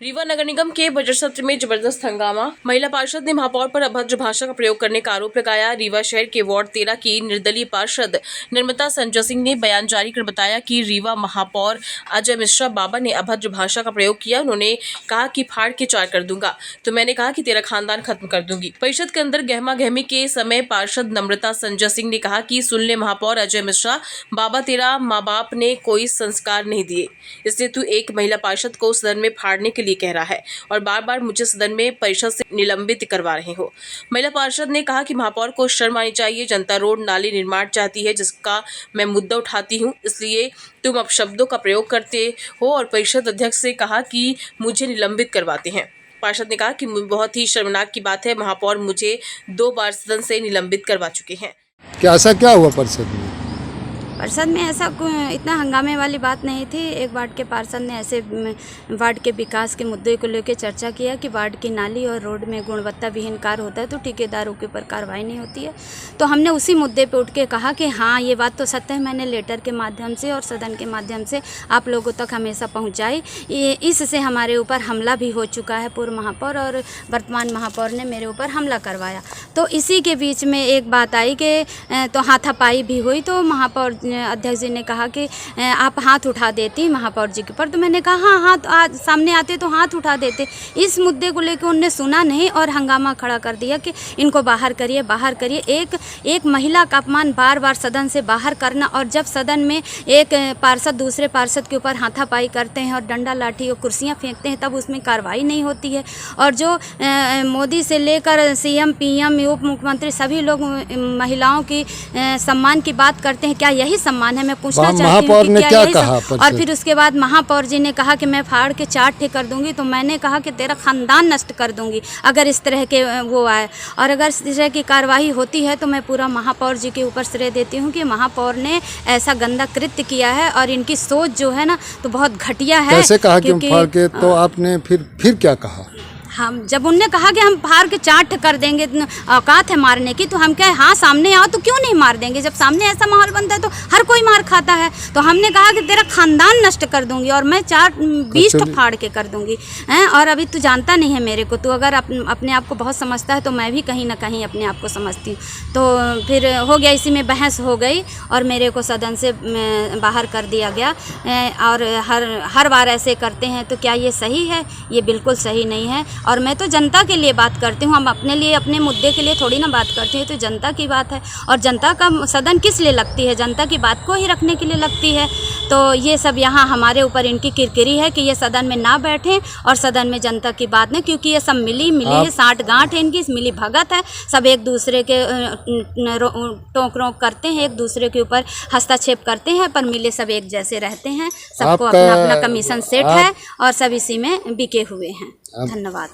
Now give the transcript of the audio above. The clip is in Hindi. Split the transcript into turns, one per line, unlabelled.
रीवा नगर निगम के बजट सत्र में जबरदस्त हंगामा। महिला पार्षद ने महापौर पर अभद्र भाषा का प्रयोग करने का आरोप लगाया। रीवा शहर के वार्ड 13 की निर्दलीय पार्षद निर्मता संजय सिंह ने बयान जारी कर बताया कि रीवा महापौर अजय मिश्रा बाबा ने अभद्र भाषा का प्रयोग किया। उन्होंने कहा कि फाड़ के चार कर दूंगा, तो मैंने कहा कि तेरा खानदान खत्म कर दूंगी। परिषद के अंदर गहमा गहमी के समय पार्षद नम्रता संजय सिंह ने कहा कि सुन ले महापौर अजय मिश्रा बाबा, तेरा माँ बाप ने कोई संस्कार नहीं दिए, इसलिए तू एक महिला पार्षद को सदन में फाड़ने के लिए कह रहा है और बार बार मुझे सदन में परिषद से निलंबित करवा रहे हो। महिला पार्षद ने कहा कि महापौर को शर्म आनी चाहिए। जनता रोड नाली निर्माण चाहती है, जिसका मैं मुद्दा उठाती हूं, इसलिए तुम अपशब्दों का प्रयोग करते हो और परिषद अध्यक्ष से कहा कि मुझे निलंबित करवाते हैं। पार्षद ने कहा कि बहुत ही शर्मनाक की बात है, महापौर मुझे 2 बार सदन से निलंबित करवा चुके हैं।
क्या ऐसा क्या हुआ परिषद में?
परिषद में ऐसा इतना हंगामे वाली बात नहीं थी। एक वार्ड के पार्षद ने ऐसे वार्ड के विकास के मुद्दे को लेकर चर्चा किया कि वार्ड की नाली और रोड में गुणवत्ता विहीन कार्य होता है तो ठेकेदारों के ऊपर कार्रवाई नहीं होती है। तो हमने उसी मुद्दे पे उठ के कहा कि हाँ, ये बात तो सत्य है। मैंने लेटर के माध्यम से और सदन के माध्यम से आप लोगों तक हमेशा पहुँचाई। इससे हमारे ऊपर हमला भी हो चुका है। पूर्व महापौर और वर्तमान महापौर ने मेरे ऊपर हमला करवाया। तो इसी के बीच में एक बात आई कि तो हाथापाई भी हुई। तो महापौर अध्यक्ष जी ने कहा कि आप हाथ उठा देती महापौर जी के ऊपर। तो मैंने कहा हाँ, हाथ सामने आते तो हाथ उठा देते। इस मुद्दे को लेकर उन्होंने सुना नहीं और हंगामा खड़ा कर दिया कि इनको बाहर करिए, बाहर करिए। एक महिला का अपमान बार बार सदन से बाहर करना, और जब सदन में एक पार्षद दूसरे पार्षद के ऊपर हाथापाई करते हैं और डंडा लाठी और कुर्सियाँ फेंकते हैं, तब उसमें कार्रवाई नहीं होती है। और जो मोदी से लेकर CM PM उप मुख्यमंत्री सभी लोग महिलाओं की सम्मान की बात करते हैं, क्या यही सम्मान है? मैं पूछना चाहती हूँ कि क्या यही कहा? और फिर उसके बाद महापौर जी ने कहा कि मैं फाड़ के 4 ठे कर दूंगी, तो मैंने कहा कि तेरा खानदान नष्ट कर दूंगी अगर इस तरह के वो आए। और अगर इस तरह की कार्रवाई होती है तो मैं पूरा महापौर जी के ऊपर श्रेय देती हूँ कि महापौर ने ऐसा गंदा कृत्य किया है और इनकी सोच जो है ना तो बहुत घटिया है।
कैसे कहा कि फाड़ के, तो आपने फिर क्या कहा?
हम जब उनने कहा कि हम फाड़ के 4 ठे कर देंगे, औकात है मारने की, तो हम कहे हाँ सामने आओ, तो क्यों नहीं मार देंगे? जब सामने ऐसा माहौल बनता है तो हर कोई मार खाता है। तो हमने कहा कि तेरा खानदान नष्ट कर दूंगी और मैं 20 ठे फाड़ के कर दूंगी हैं। और अभी तू जानता नहीं है मेरे को, तो अगर अपने आप को बहुत समझता है तो मैं भी कहीं ना कहीं अपने आप को समझती हूँ। तो फिर हो गया, इसी में बहस हो गई और मेरे को सदन से बाहर कर दिया गया। और हर बार ऐसे करते हैं, तो क्या ये सही है? ये बिल्कुल सही नहीं है। और मैं तो जनता के लिए बात करती हूँ, हम अपने लिए अपने मुद्दे के लिए थोड़ी ना बात करते हैं। तो जनता की बात है और जनता का सदन किस लिए लगती है? जनता की बात को ही रखने के लिए लगती है। तो ये सब यहाँ हमारे ऊपर इनकी किरकिरी है कि ये सदन में ना बैठें और सदन में जनता की बात नहीं, क्योंकि ये सब मिली है, साठ गांठ है इनकी, मिली भगत है। सब एक दूसरे के टोक रोक करते हैं, एक दूसरे के ऊपर हस्तक्षेप करते हैं, पर मिले सब एक जैसे रहते हैं। सबको अपना अपना कमीशन सेट है और सब इसी में बिके हुए हैं। धन्यवाद।